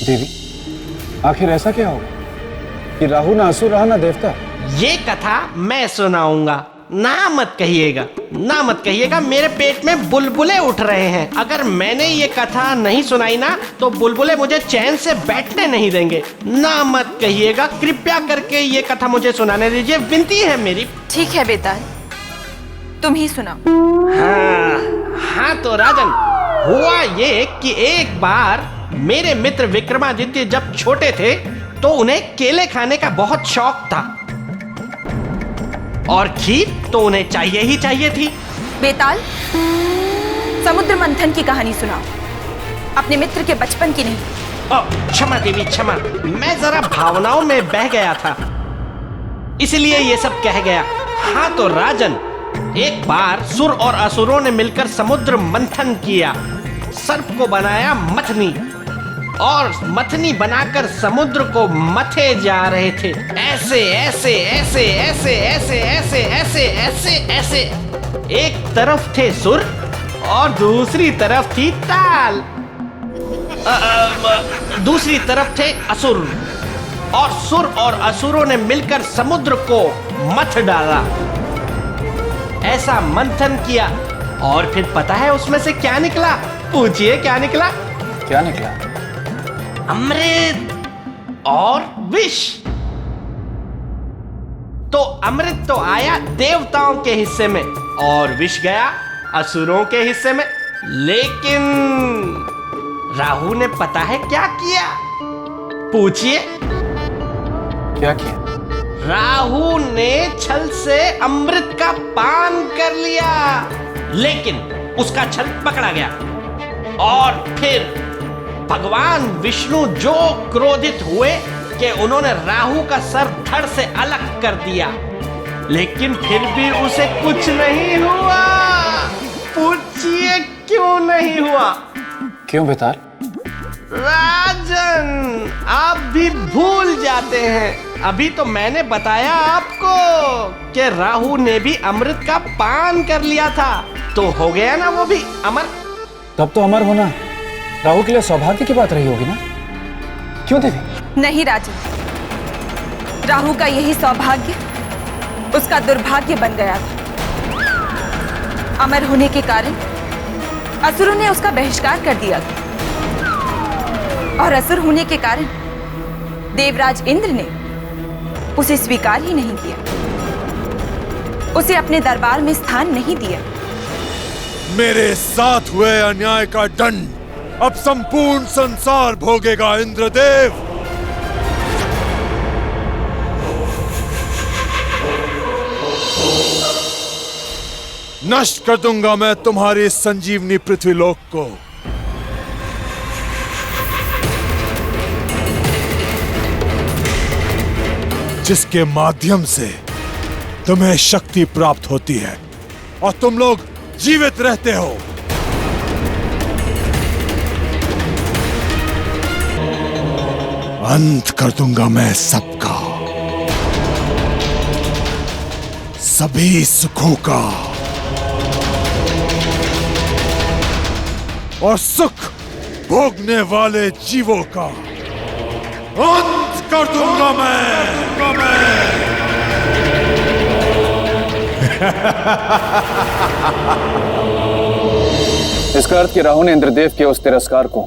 देवी, आखिर ऐसा क्या होगा कि राहु ना असुर रहा ना देवता? ये कथा मैं सुनाऊंगा, ना मत कहिएगा, ना मत कहिएगा। मेरे पेट में बुलबुले उठ रहे हैं। अगर मैंने ये कथा नहीं सुनाई ना तो बुलबुले मुझे चैन से बैठने नहीं देंगे। ना मत कहिएगा, कृपया करके ये कथा मुझे सुनाने दीजिए, विनती है मेरी। ठीक है बेताल, तुम ही सुनाओ। हाँ तो राजन, हुआ ये कि एक बार मेरे मित्र विक्रमादित्य जब छोटे थे तो उन्हें केले खाने का बहुत शौक था और खीर तो उन्हें चाहिए ही चाहिए थी। बेताल, समुद्र मंथन की कहानी सुनाओ, अपने मित्र के बचपन की नहीं। क्षमा देवी क्षमा, मैं जरा भावनाओं में बह गया था, इसलिए ये सब कह गया। हाँ तो राजन, एक बार सुर और असुरों ने मिलकर समुद्र मंथन किया, सर्प को बनाया मथनी और मथनी बनाकर समुद्र को मथे जा रहे थे। ऐसे ऐसे ऐसे ऐसे ऐसे ऐसे ऐसे ऐसे ऐसे एक तरफ थे सुर और दूसरी तरफ थी ताल। दूसरी तरफ थे असुर और सुर और असुरों ने मिलकर समुद्र को मथ डाला। ऐसा मंथन किया और फिर पता है उसमें से क्या निकला? पूछिए क्या निकला? क्या निकला? अमृत और विष। तो अमृत तो आया देवताओं के हिस्से में और विष गया असुरों के हिस्से में। लेकिन राहु ने पता है क्या किया? पूछिए। क्या किया? राहु ने छल से अमृत का पान कर लिया, लेकिन उसका छल पकड़ा गया और फिर भगवान विष्णु जो क्रोधित हुए कि उन्होंने राहु का सर धड़ से अलग कर दिया, लेकिन फिर भी उसे कुछ नहीं हुआ। पूछिए क्यों नहीं हुआ? क्यों बेताल? राजन, आप भी भूल जाते हैं। अभी तो मैंने बताया आपको कि राहु ने भी अमृत का पान कर लिया था, तो हो गया ना वो भी अमर। तब तो अमर होना राहु के लिए सौभाग्य की बात रही होगी ना? क्यों देवी? नहीं राजन, राहु का यही सौभाग्य उसका दुर्भाग्य बन गया था। अमर होने के कारण असुरों ने उसका बहिष्कार कर दिया और असुर होने के कारण देवराज इंद्र ने उसे स्वीकार ही नहीं किया, उसे अपने दरबार में स्थान नहीं दिया। मेरे साथ हुए अन्याय का दंड अब संपूर्ण संसार भोगेगा इंद्रदेव। नष्ट कर दूंगा मैं तुम्हारी संजीवनी पृथ्वीलोक को। जिसके माध्यम से तुम्हें शक्ति प्राप्त होती है और तुम लोग जीवित रहते हो। अंत कर दूंगा मैं सबका, सभी सुखों का, और सुख भोगने वाले जीवों का अंत कर दूंगा मैं। इसका अर्थ कि राहु ने इंद्रदेव के उस तिरस्कार को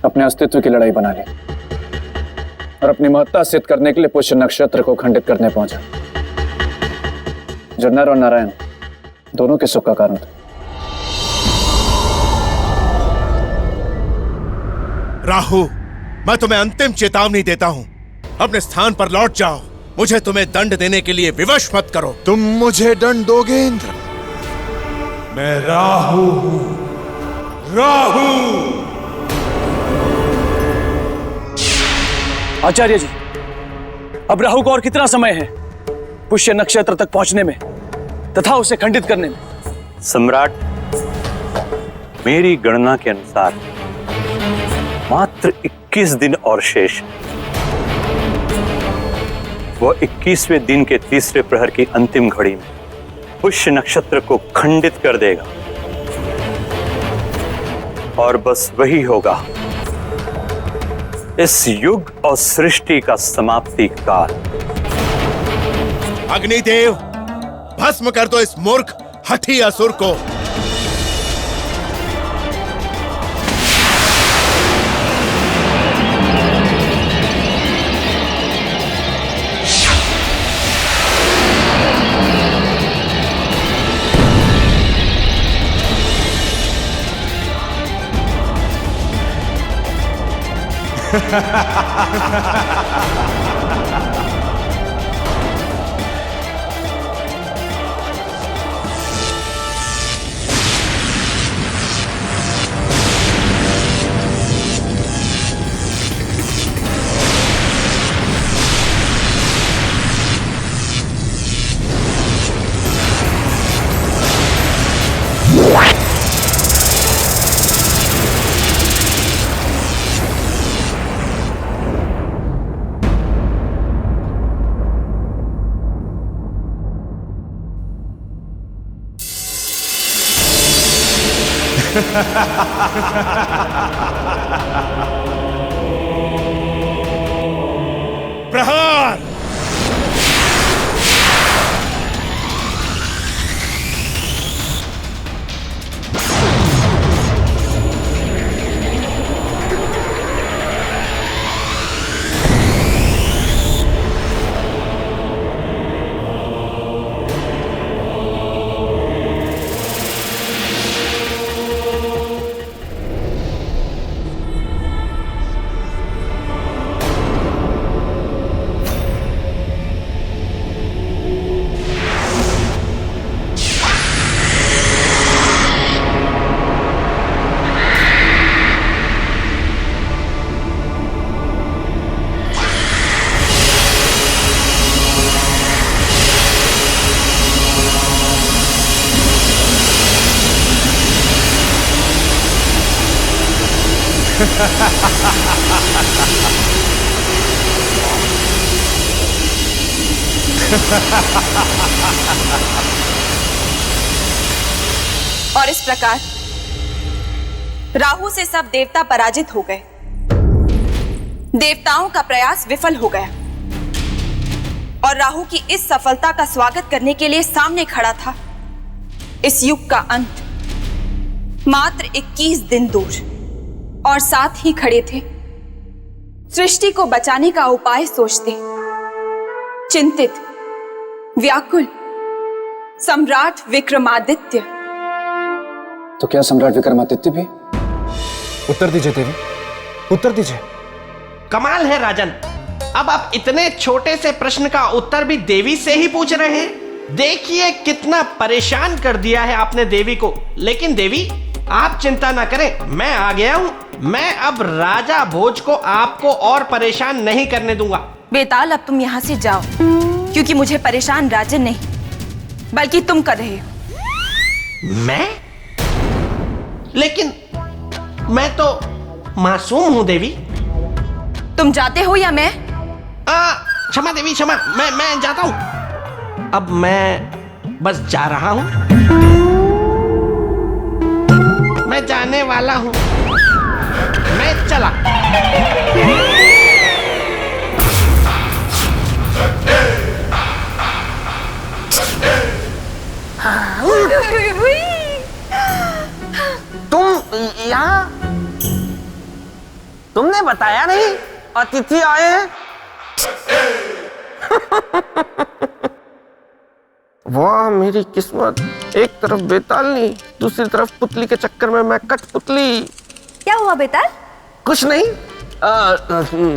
अपने अस्तित्व की लड़ाई बना ली और अपनी महत्ता सिद्ध करने के लिए पुष्य नक्षत्र को खंडित करने पहुंचा, जो नर और नारायण दोनों के सुख का कारण था। राहु, मैं तुम्हें अंतिम चेतावनी देता हूं, अपने स्थान पर लौट जाओ। मुझे तुम्हें दंड देने के लिए विवश मत करो। तुम मुझे दंड दोगे इंद्र? मैं राहु हूं, राहु। आचार्य जी, अब राहु को और कितना समय है पुष्य नक्षत्र तक पहुंचने में तथा उसे खंडित करने में? सम्राट, मेरी गणना के अनुसार मात्र 21 दिन और शेष। वह 21वें दिन के तीसरे प्रहर की अंतिम घड़ी में पुष्य नक्षत्र को खंडित कर देगा और बस वही होगा इस युग और सृष्टि का समाप्ति काल। अग्निदेव, भस्म कर दो इस मूर्ख हठी असुर को। प्रहार। और इस प्रकार राहु से सब देवता पराजित हो गए। देवताओं का प्रयास विफल हो गया और राहु की इस सफलता का स्वागत करने के लिए सामने खड़ा था इस युग का अंत, मात्र 21 दिन दूर। और साथ ही खड़े थे सृष्टि को बचाने का उपाय सोचते, चिंतित, व्याकुल सम्राट विक्रमादित्य। तो क्या सम्राट विक्रमादित्य भी? उत्तर दीजिए देवी, उत्तर दीजिए। कमाल है राजन, अब आप इतने छोटे से प्रश्न का उत्तर भी देवी से ही पूछ रहे हैं। देखिए कितना परेशान कर दिया है आपने देवी को। लेकिन देवी आप चिंता ना करें, मैं आ गया हूं। मैं अब राजा भोज को आपको और परेशान नहीं करने दूंगा। बेताल, अब तुम यहां से जाओ, क्योंकि मुझे परेशान राजन नहीं बल्कि तुम कर रहे हो। मैं? लेकिन मैं तो मासूम हूं देवी। तुम जाते हो या मैं? क्षमा देवी, क्षमा। मैं जाता हूं। अब मैं बस जा रहा हूं। मैं जाने वाला हूं। मैं चला। तुम यहाँ? तुमने बताया नहीं अतिथि आए हैं? वाह मेरी किस्मत, एक तरफ बेतालनी, दूसरी तरफ पुतली के चक्कर में मैं कठपुतली। क्या हुआ बेताल? कुछ नहीं।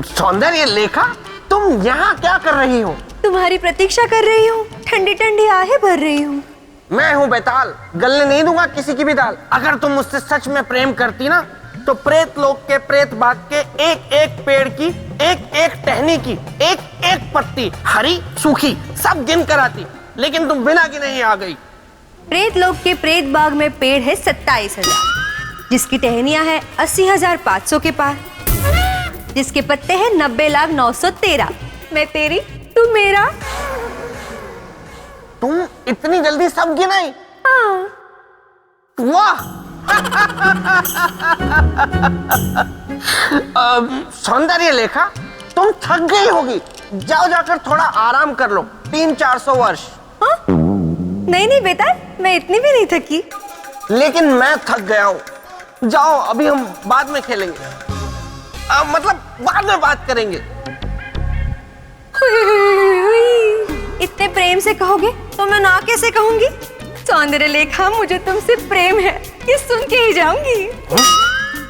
सौंदर्य लेखा, तुम यहाँ क्या कर रही हो? तुम्हारी प्रतीक्षा कर रही हूँ, ठंडी ठंडी आहें भर रही हूँ। मैं हूँ बेताल, गलने नहीं दूंगा किसी की भी दाल। अगर तुम मुझसे सच में प्रेम करती ना, तो प्रेत लोक के प्रेत बाग के एक एक पेड़ की, एक एक टहनी की, एक एक पत्ती, हरी सूखी, सब गिन कर आती। लेकिन तुम बिना गिने ही आ गई। प्रेत लोक के प्रेत बाग में पेड़ है 27,000, जिसकी टहनियां है 80,500 के पार, जिसके पत्ते हैं 90,913। मैं तेरी, तू मेरा। तुम इतनी जल्दी सब गिनाई? हाँ। वाह, सौंदर्य लेखा, तुम थक गई होगी, जाओ जाकर थोड़ा आराम कर लो, 300-400 वर्ष। हाँ? नहीं नहीं बेटा, मैं इतनी भी नहीं थकी। लेकिन मैं थक गया हूँ। जाओ, अभी हम बाद में खेलेंगे, मतलब बाद में बात करेंगे। इतने प्रेम से कहोगे तो मैं ना कैसे कहूंगी? सौंदर्य लेखा, मुझे तुमसे प्रेम है, ये सुन के ही जाऊंगी।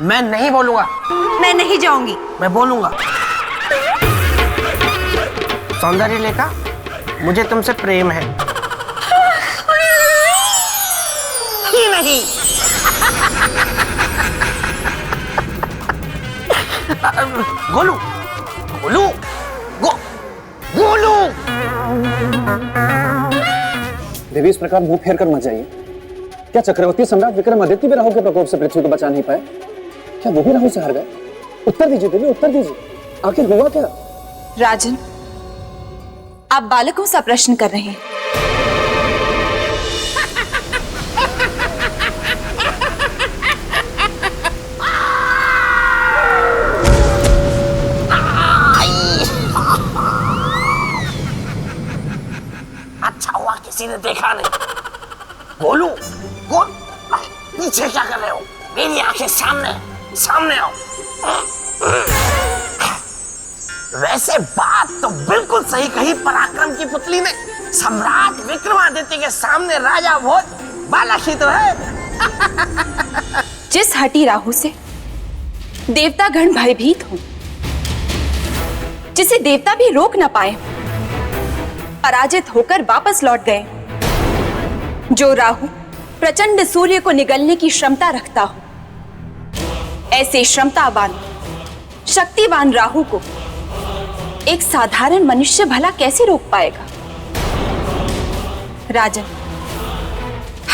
मैं नहीं बोलूंगा। मैं नहीं जाऊंगी। मैं बोलूंगा। सौंदर्य लेखा, मुझे तुमसे प्रेम है कि नहीं? गोलू, गोलू, गोलू। देवी, इस प्रकार मुंह फेर कर मत जाइए। क्या चक्रवर्ती सम्राट विक्रमादित्य भी राहु के प्रकोप से पृथ्वी को बचा नहीं पाए? क्या वो भी राहु से हार गए? उत्तर दीजिए देवी, उत्तर दीजिए, आखिर हुआ क्या? राजन, आप बालकों सा प्रश्न कर रहे हैं। अच्छा हुआ किसी ने देखा नहीं। गोलू, गोल, पीछे क्या कर रहे हो? मेरी आंखें सामने, सामने आओ। वैसे बात तो बिल्कुल सही कही पराक्रम की पुतली ने। सम्राट विक्रमादित्य के सामने राजा भोज बालक ही तो है। जिस हठी राहु से देवतागण भयभीत हो, जिसे देवता भी रोक न पाए, पराजित होकर वापस लौट गए, जो राहु प्रचंड सूर्य को निगलने की क्षमता रखता हो, ऐसे क्षमतावान शक्तिवान राहु को एक साधारण मनुष्य भला कैसे रोक पाएगा? राजन,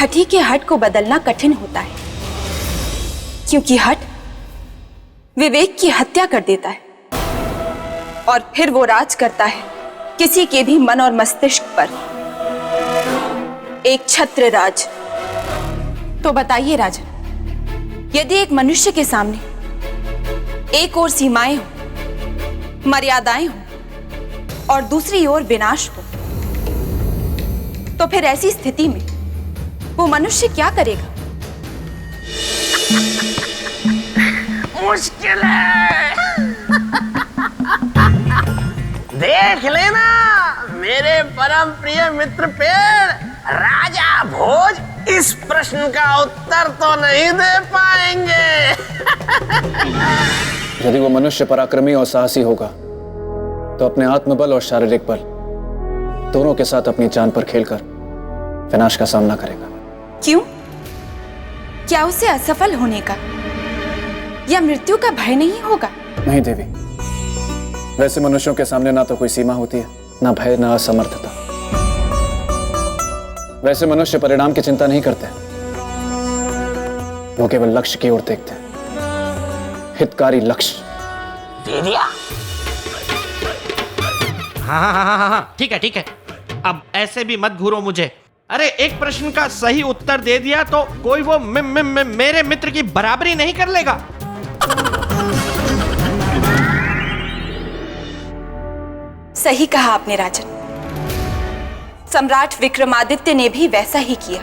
हठी के हट को बदलना कठिन होता है, क्योंकि हट विवेक की हत्या कर देता है और फिर वो राज करता है किसी के भी मन और मस्तिष्क पर, एक छत्र राज। तो बताइए राजन, यदि एक मनुष्य के सामने एक ओर सीमाएं हो, मर्यादाएं हो और दूसरी ओर विनाश हो, तो फिर ऐसी स्थिति में वो मनुष्य क्या करेगा? मुश्किल है। देख लेना मेरे परम प्रिय मित्र पेड़, राजा भोज इस प्रश्न का उत्तर तो नहीं दे पाएंगे। यदि वो मनुष्य पराक्रमी और साहसी होगा तो अपने आत्मबल और शारीरिक बल दोनों के साथ अपनी जान पर खेलकर विनाश का सामना करेगा। क्यों? क्या उसे असफल होने का या मृत्यु का भय नहीं होगा? नहीं देवी, वैसे मनुष्यों के सामने ना तो कोई सीमा होती है, ना भय, ना असमर्थता। वैसे मनुष्य परिणाम की चिंता नहीं करते, वो केवल लक्ष्य की ओर देखते हैं, हितकारी लक्ष्य। दे दिया। हाँ, ठीक है ठीक है, अब ऐसे भी मत घूरो मुझे। अरे एक प्रश्न का सही उत्तर दे दिया तो कोई वो मेरे मित्र की बराबरी नहीं कर लेगा। सही कहा आपने राजन, सम्राट विक्रमादित्य ने भी वैसा ही किया।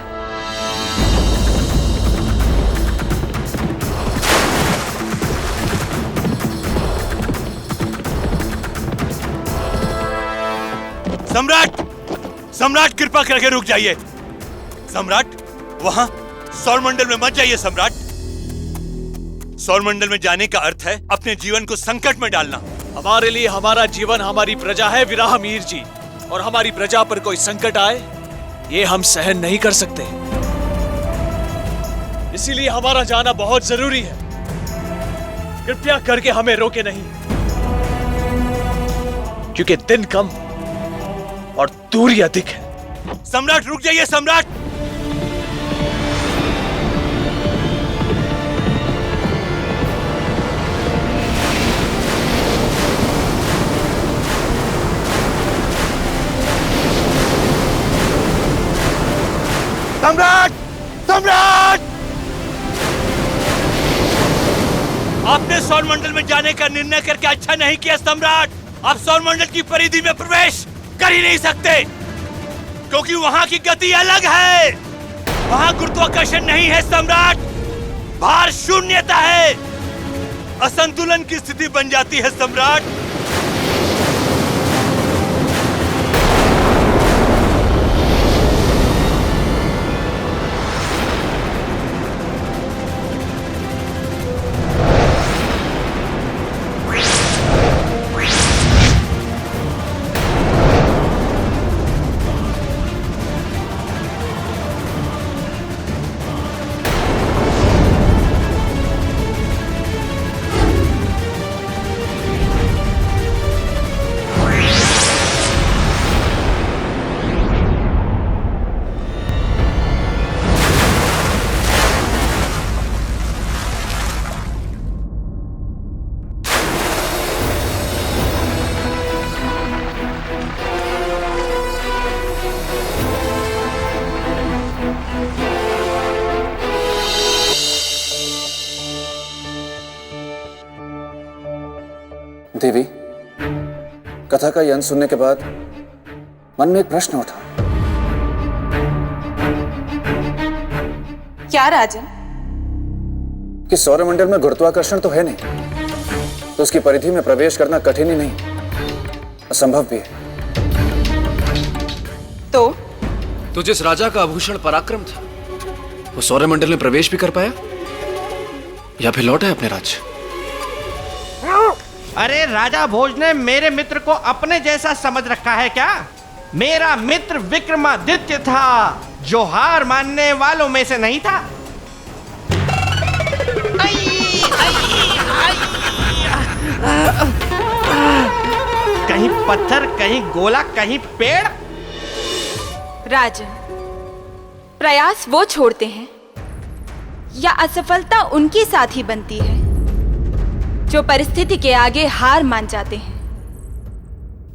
सम्राट, सम्राट कृपा करके रुक जाइए। सम्राट, वहां सौरमंडल में मत जाइए। सम्राट, सौरमंडल में जाने का अर्थ है अपने जीवन को संकट में डालना। हमारे लिए हमारा जीवन हमारी प्रजा है विराहमीर जी, और हमारी प्रजा पर कोई संकट आए ये हम सहन नहीं कर सकते, इसीलिए हमारा जाना बहुत जरूरी है। कृपया करके हमें रोके नहीं, क्योंकि दिन कम और दूरी अधिक है। सम्राट रुक जाइए। सम्राट, सम्राट, सम्राट, सौरमंडल में जाने का निर्णय करके अच्छा नहीं किया सम्राट। आप सौरमंडल की परिधि में प्रवेश कर ही नहीं सकते, क्योंकि वहां की गति अलग है। वहां गुरुत्वाकर्षण नहीं है सम्राट, भार शून्यता है। असंतुलन की स्थिति बन जाती है सम्राट। देवी, कथा का ये अंत सुनने के बाद मन में एक प्रश्न उठा। क्या राजन? कि सौरमंडल में गुरुत्वाकर्षण तो है नहीं, तो उसकी परिधि में प्रवेश करना कठिन ही नहीं, असंभव भी है। तो जिस राजा का आभूषण पराक्रम था, वो सौरमंडल में प्रवेश भी कर पाया या फिर लौटा अपने राज्य? अरे राजा भोज ने मेरे मित्र को अपने जैसा समझ रखा है क्या? मेरा मित्र विक्रमादित्य था, जो हार मानने वालों में से नहीं था। कहीं पत्थर, कहीं गोला, कहीं पेड़। राजन, प्रयास वो छोड़ते हैं या असफलता उनकी साथी बनती है जो परिस्थिति के आगे हार मान जाते हैं।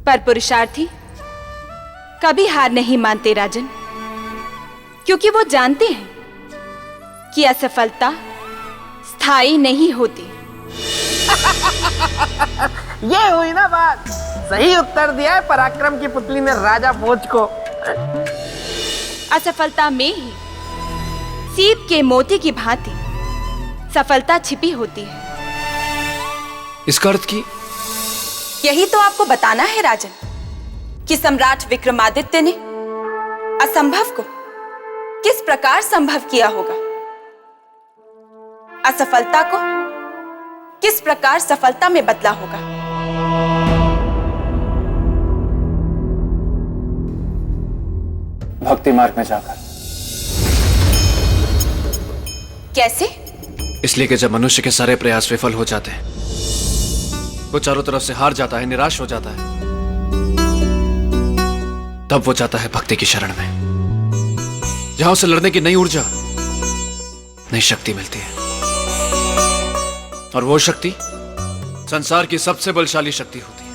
पर पुरुषार्थी कभी हार नहीं मानते राजन, क्योंकि वो जानते हैं कि असफलता स्थायी नहीं होती। ये हुई ना बात। सही उत्तर दिया है पराक्रम की पुतली ने राजा भोज को। असफलता में ही सीप के मोती की भांति सफलता छिपी होती है। इसका अर्थ की यही तो आपको बताना है राजन, कि सम्राट विक्रमादित्य ने असंभव को किस प्रकार संभव किया होगा, असफलता को किस प्रकार सफलता में बदला होगा। भक्ति मार्ग में जाकर। कैसे? इसलिए कि जब मनुष्य के सारे प्रयास विफल हो जाते हैं, वो चारों तरफ से हार जाता है, निराश हो जाता है, तब वो जाता है भक्ति की शरण में, जहां उसे लड़ने की नई ऊर्जा, नई शक्ति मिलती है। और वो शक्ति संसार की सबसे बलशाली शक्ति होती है।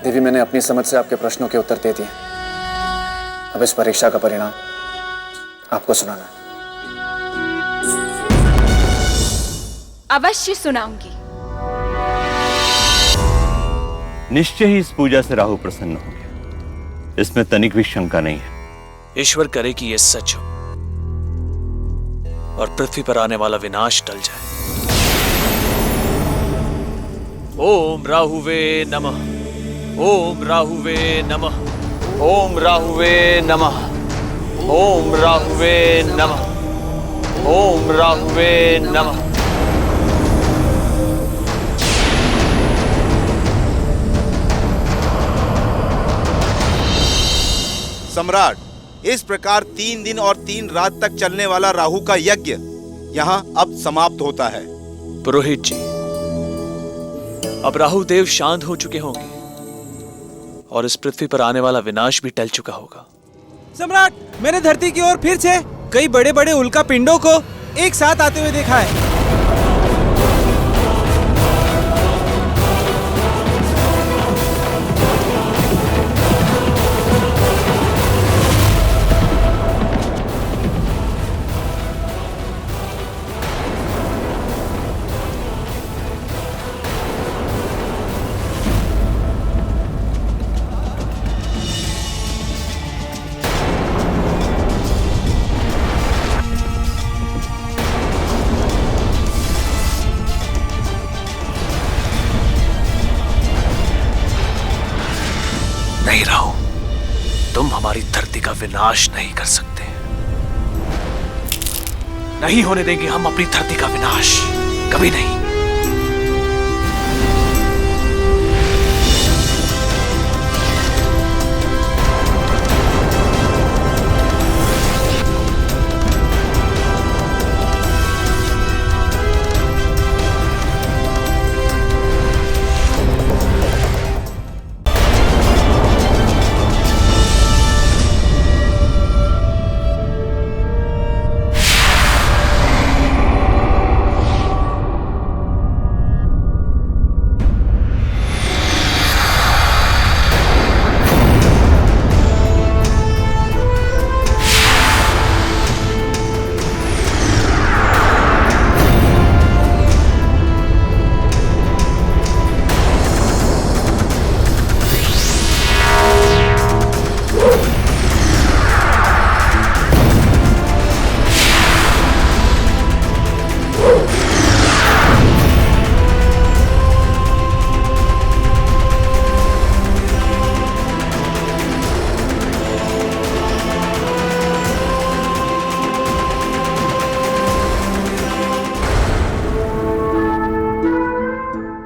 देवी, मैंने अपनी समझ से आपके प्रश्नों के उत्तर दे दिए। अब इस परीक्षा का परिणाम आपको सुनाना है। अवश्य सुनाऊंगी। निश्चय ही इस पूजा से राहु प्रसन्न हो गया, इसमें तनिक भी शंका नहीं है। ईश्वर करे कि यह सच हो और पृथ्वी पर आने वाला विनाश टल जाए। ओम राहुवे नमः, ओम राहुवे नमः, ओम राहुवे नमः, ओम राहुवे नमः, ओम राहुवे नमः। सम्राट, इस प्रकार 3 दिन और 3 रात तक चलने वाला राहु का यज्ञ यहाँ अब समाप्त होता है। पुरोहित जी, अब राहु देव शांत हो चुके होंगे और इस पृथ्वी पर आने वाला विनाश भी टल चुका होगा। सम्राट, मैंने धरती की ओर फिर से कई बड़े बड़े उल्का पिंडों को एक साथ आते हुए देखा है। नहीं राहु, तुम हमारी धरती का विनाश नहीं कर सकते। नहीं होने देंगे हम अपनी धरती का विनाश, कभी नहीं।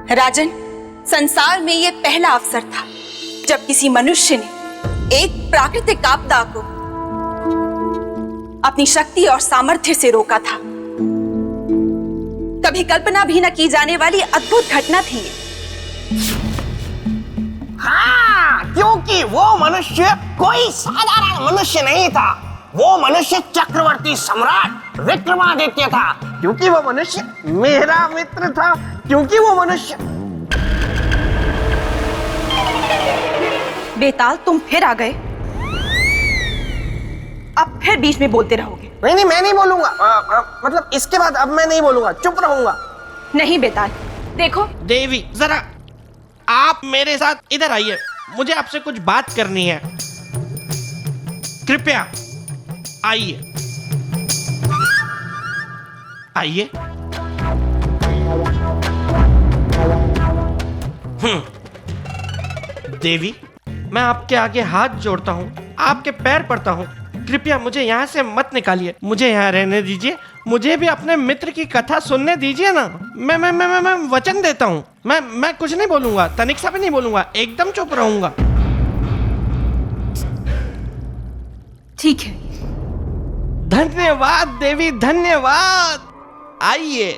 राजन, संसार में यह पहला अवसर था जब किसी मनुष्य ने एक प्राकृतिक आपदा को अपनी शक्ति और सामर्थ्य से रोका था। कभी कल्पना भी न की जाने वाली अद्भुत घटना थी ये। हाँ, क्योंकि वो मनुष्य कोई साधारण मनुष्य नहीं था। वो मनुष्य चक्रवर्ती सम्राट विक्रमादित्य था। क्योंकि वो मनुष्य मेरा मित्र था। क्योंकि वो मनुष्य। बेताल, तुम फिर आ गए। अब फिर बीच में बोलते रहोगे। नहीं, मैं नहीं बोलूंगा। मतलब इसके बाद अब मैं नहीं बोलूंगा, चुप रहूंगा। नहीं बेताल, देखो। देवी, जरा आप मेरे साथ इधर आइए, मुझे आपसे कुछ बात करनी है। कृपया आइए। आइए। देवी, मैं आपके आगे हाथ जोड़ता हूँ, आपके पैर पड़ता हूँ, कृपया मुझे यहाँ से मत निकालिए, मुझे यहाँ रहने दीजिए, मुझे भी अपने मित्र की कथा सुनने दीजिए ना। मैं वचन देता हूँ, मैं कुछ नहीं बोलूंगा, तनिक सा भी नहीं बोलूंगा, एकदम चुप रहूंगा। ठीक है। धन्यवाद देवी, धन्यवाद। आइए।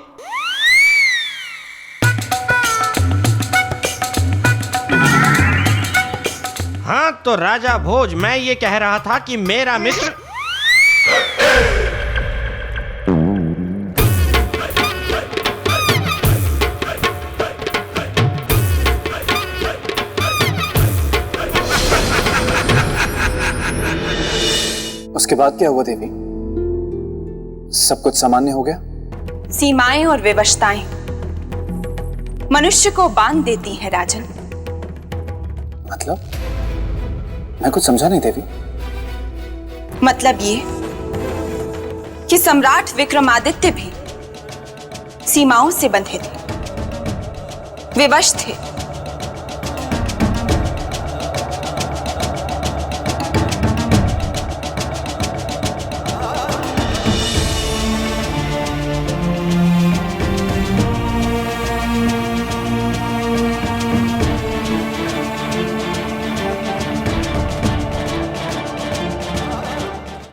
हाँ तो राजा भोज, मैं ये कह रहा था कि मेरा मित्र उसके बाद क्या हुआ देवी? सब कुछ सामान्य हो गया? सीमाएं और विवशताएं मनुष्य को बांध देती हैं राजन। मतलब? मैं कुछ समझा नहीं देवी। मतलब ये कि सम्राट विक्रमादित्य भी सीमाओं से बंधे थे, विवश थे।